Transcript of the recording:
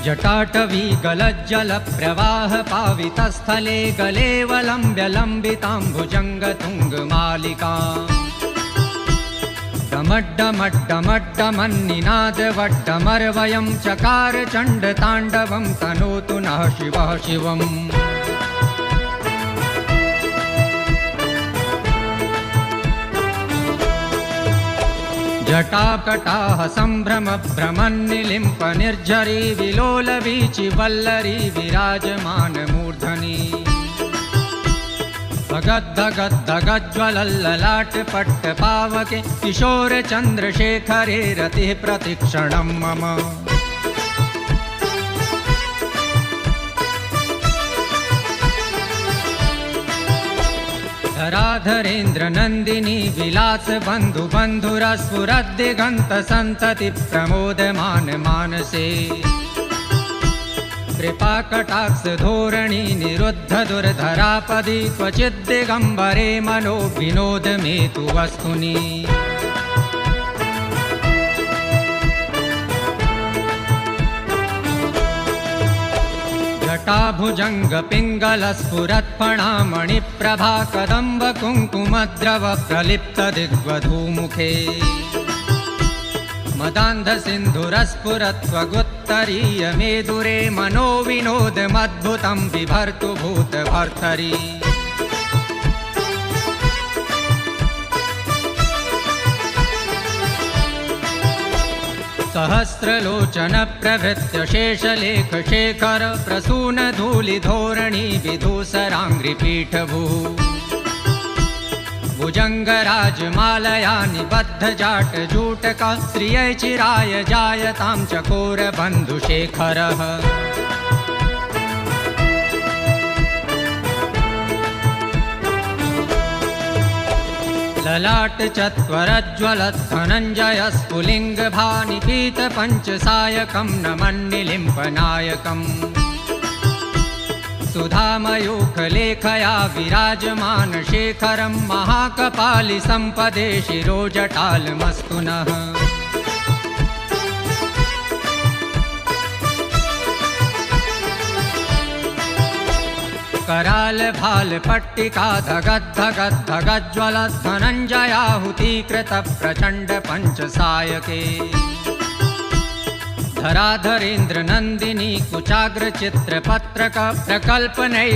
जटाटवी गलज्जलप्रवाह पावितस्थले गलेवलम्ब्य लम्बिताम्बुजङ्गतुङ्गमालिका डमड्डमड्डमड्डमन्निनादवड्डमर्वयं चकार चण्डताण्डवं तनोतु नः शिवः शिवम्। जटाकटाः सम्भ्रम भ्रमन्निलिम्प निर्झरी विलोलवीचि वल्लरी विराजमान मूर्धनि भगद्धगद्धगज्ज्वलल्ललाट पावके किशोर चन्द्रशेखरे रतिः प्रतिक्षणं मम। धराधरेन्द्र नन्दिनी विलास बन्धु बन्धुरस्फुरद्दिगन्त सन्तति प्रमोदमान मानसे कृपाकटाक्ष धोरणी निरुद्ध दुर्धरापदि क्वचिद्दिगम्बरे मनो विनोद मे तु वस्तुनि। जटाभुजङ्ग पिङ्गलस्फुरत्फणामणिप्रभा कदम्ब कुङ्कुमद्रव प्रलिप्त दिग्वधूमुखे मदान्ध सिन्धुरस्फुरत्वगुत्तरीय मेदुरे मनो विनोदमद्भुतं बिभर्तु भूतभर्तरि। सहस्रलोचन प्रभृत्य शेषलेख शेखर प्रसून धूलिधोरणी विधूसराङ्घ्रिपीठभू भुजङ्गराजमालया निबद्ध जाटजूटक श्रियै चिराय जायतां चकोर बन्धुशेखरः। ललाट चत्वरज्ज्वलद्धनञ्जय स्फुलिङ्गभानिपीत पञ्चसायकं नमन्निलिम्पनायकम् सुधामयूखलेखया विराजमान शेखरं महाकपालि सम्पदे शिरोजटालमस्तु नः। कराल भाल पट्टिका धगद्धगद्धगज्ज्वलद्धनञ्जयाहुतीकृत प्रचण्ड पञ्चसायके धराधरेन्द्र नन्दिनी कुचाग्र चित्रपत्रक प्रकल्पनै